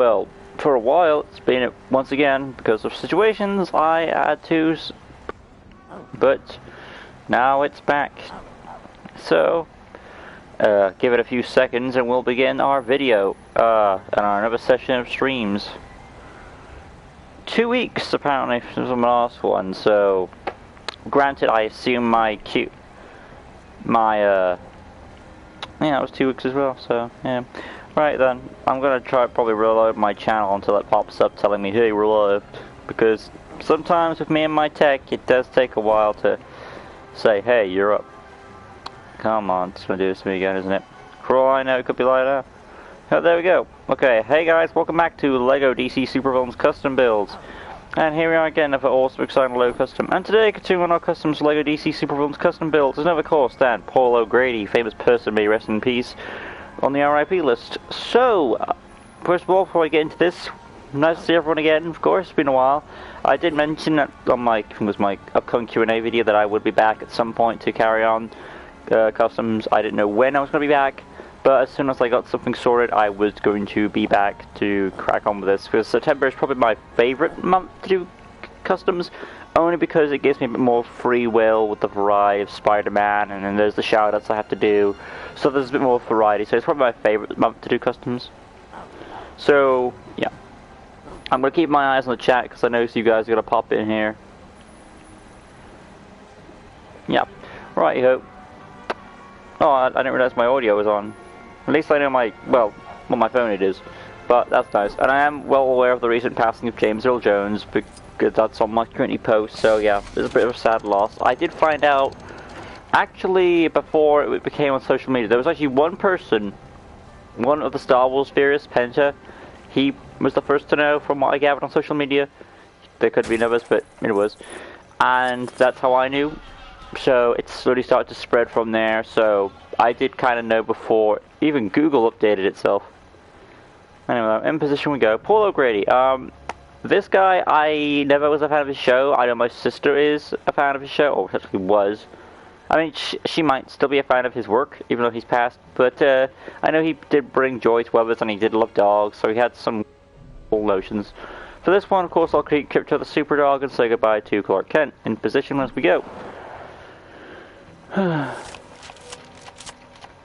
Well, for a while, it's been, once again, because of situations, I had to, but now it's back. So, give it a few seconds and we'll begin our video, and our another session of streams. 2 weeks, apparently, since the last one, so, granted, I assume yeah, it was 2 weeks as well, so, yeah. Right then, I'm gonna try probably reload my channel until it pops up telling me, hey, we're live. Because sometimes with me and my tech, it does take a while to say, hey, you're up. Come on, it's gonna do this to me again, isn't it? For all I know, it could be like that. Oh, there we go. Okay, hey guys, welcome back to LEGO DC Supervillains Custom Builds. And here we are again with an awesome, exciting LEGO Custom. And today, continuing our customs LEGO DC Supervillains Custom Builds, is another course than Paulo Grady, famous person, may rest in peace, on the RIP list. So, first of all, before I get into this, nice to see everyone again, of course, it's been a while. I did mention that on my, I think it was my upcoming Q&A video that I would be back at some point to carry on customs. I didn't know when I was going to be back, but as soon as I got something sorted, I was going to be back to crack on with this, because September is probably my favourite month to do customs, only because it gives me a bit more free will with the variety of Spider-Man, and then there's the shoutouts I have to do, so there's a bit more variety, so it's probably my favourite month to do customs. So, yeah. I'm going to keep my eyes on the chat, because I know you guys are going to pop in here. Yeah. Righty-ho. Oh, I didn't realise my audio was on. At least I know well, on my phone it is. But that's nice. And I am well aware of the recent passing of James Earl Jones, because that's on my community post, so yeah, there's a bit of a sad loss. I did find out, actually, before it became on social media, there was actually one person, one of the Star Wars theorists, Penta, he was the first to know from what I gathered on social media. There could be others, but it was. And that's how I knew. So it slowly started to spread from there, so I did kind of know before even Google updated itself. Anyway, in position we go. Paulo Grady. This guy, I never was a fan of his show. I know my sister is a fan of his show, or actually was. I mean, she might still be a fan of his work, even though he's passed. But I know he did bring joy to others, and he did love dogs, so he had some cool notions. For this one, of course, I'll create Crypto the Super Dog and say goodbye to Clark Kent. In position as we go.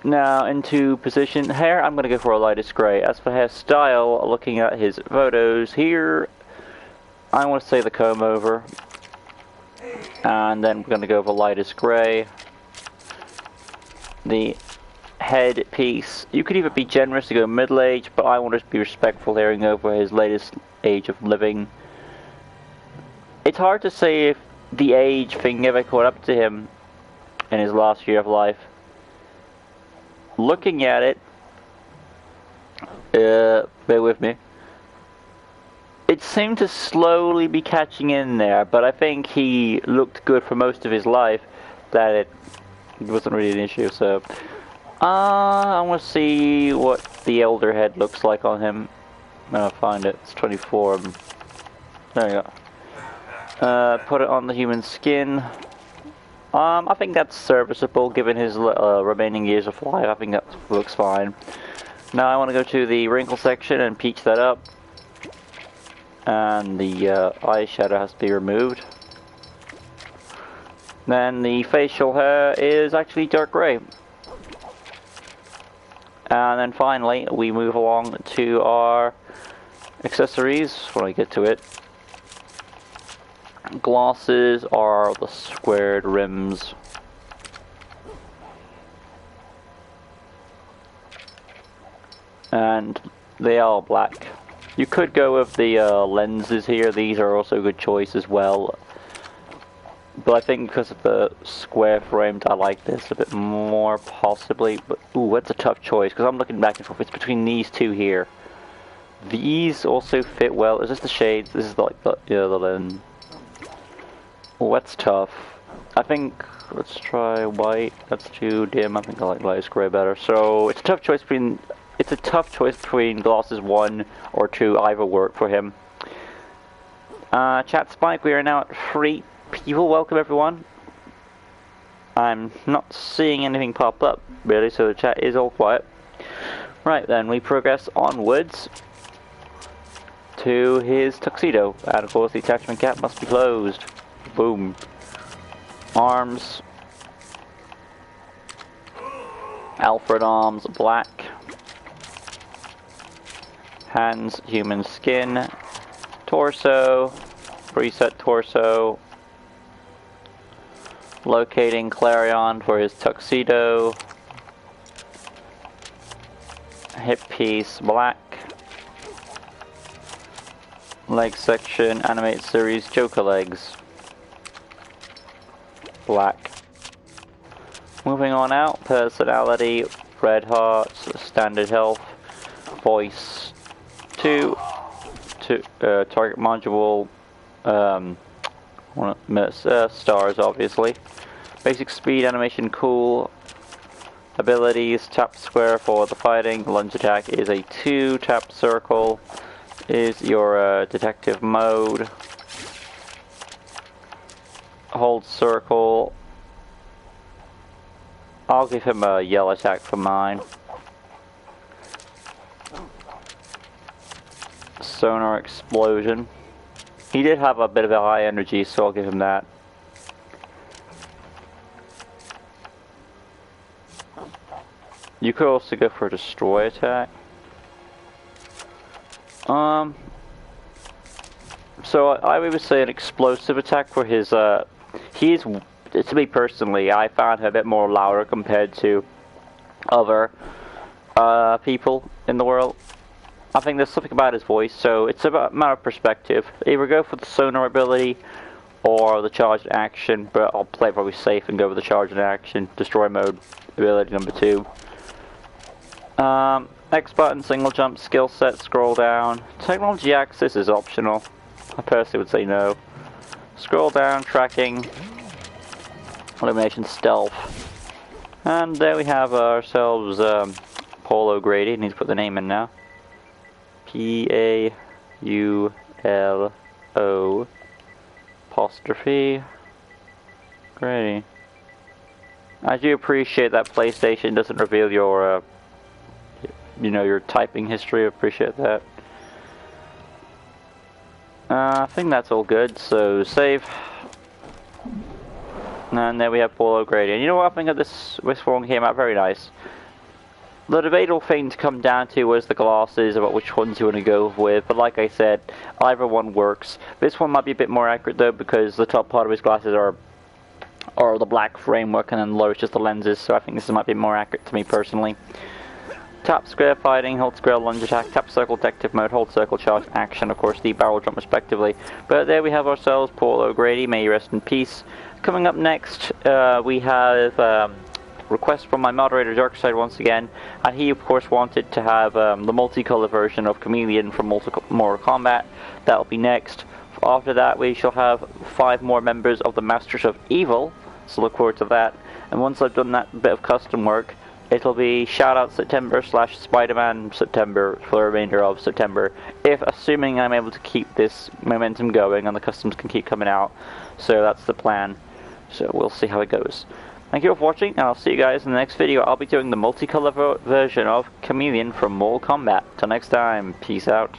Now into position. Hair, I'm going to go for a lightest grey. As for hairstyle, looking at his photos here, I want to say the comb over. And then we're going to go for lightest grey. The head piece, you could either be generous to go middle age, but I want to be respectful hearing over his latest age of living. It's hard to say if the age thing ever caught up to him in his last year of life. Looking at it, bear with me, it seemed to slowly be catching in there, but I think he looked good for most of his life, that it wasn't really an issue, so I want to see what the elder head looks like on him. I'll find it. It's 24. There you go. Put it on the human skin. I think that's serviceable given his remaining years of life. I think that looks fine. Now I want to go to the wrinkle section and peach that up. And the eyeshadow has to be removed. Then the facial hair is actually dark grey. And then finally we move along to our accessories when I get to it. Glasses are the squared rims. And they are black. You could go with the lenses here. These are also a good choice as well. But I think because of the square framed, I like this a bit more possibly. But ooh, that's a tough choice because I'm looking back and forth. It's between these two here. These also fit well. Is this the shades? This is like the lens. Oh, that's tough. I think, let's try white. That's too dim. I think I like lightest gray better. So, it's a tough choice between glasses 1 or 2. Either work for him. Chat Spike, we are now at 3 people. Welcome everyone. I'm not seeing anything pop up, really, so the chat is all quiet. Right then, we progress onwards. to his tuxedo. And of course the attachment cap must be closed. Boom. Arms. Alfred arms, black. Hands, human skin. Torso. Preset torso. Locating Clarion for his tuxedo. Hip piece, black. Leg section, animate series, Joker legs. Black. Moving on out, personality, red hearts, standard health, voice, 2, target module, stars obviously. Basic speed, animation, cool. Abilities, tap square for the fighting, lunge attack is a 2, tap circle is your detective mode. Hold circle. I'll give him a yell attack for mine. Sonar explosion. He did have a bit of a high energy, so I'll give him that. You could also go for a destroy attack. So I would say an explosive attack for his, to me personally, I found him a bit more louder compared to other people in the world. I think there's something about his voice, so it's a matter of perspective. Either go for the sonar ability or the charged action, but I'll play it probably safe and go with the charged action, destroy mode ability number 2. X button, single jump, skill set, scroll down. Technology access is optional. I personally would say no. Scroll down, tracking, elimination, stealth. And there we have ourselves Paulo Grady. Need to put the name in now. P-A-U-L-O apostrophe Grady. I do appreciate that PlayStation doesn't reveal your your typing history. I appreciate that. I think that's all good, so save. And there we have Paulo Grady. And you know what, I think of this one came out very nice. The debatable thing to come down to was the glasses, about which ones you want to go with, but like I said, either one works. This one might be a bit more accurate though, because the top part of his glasses are the black framework, and then the lower is just the lenses, so I think this might be more accurate to me personally. Tap square fighting, hold square lunge attack, tap circle detective mode, hold circle charge action, of course the barrel jump respectively. But there we have ourselves Paulo Grady, may you rest in peace. Coming up next, we have request from my moderator Darkside once again, and he of course wanted to have the multicolour version of Chameleon from Mortal Kombat. That'll be next. After that we shall have 5 more members of the Masters of Evil, so look forward to that. And once I've done that bit of custom work, it'll be Shoutout September / Spider-Man September for the remainder of September, assuming I'm able to keep this momentum going and the customs can keep coming out. So that's the plan. So we'll see how it goes. Thank you all for watching, and I'll see you guys in the next video. I'll be doing the multicolour version of Chameleon from Mortal Kombat. Till next time, peace out.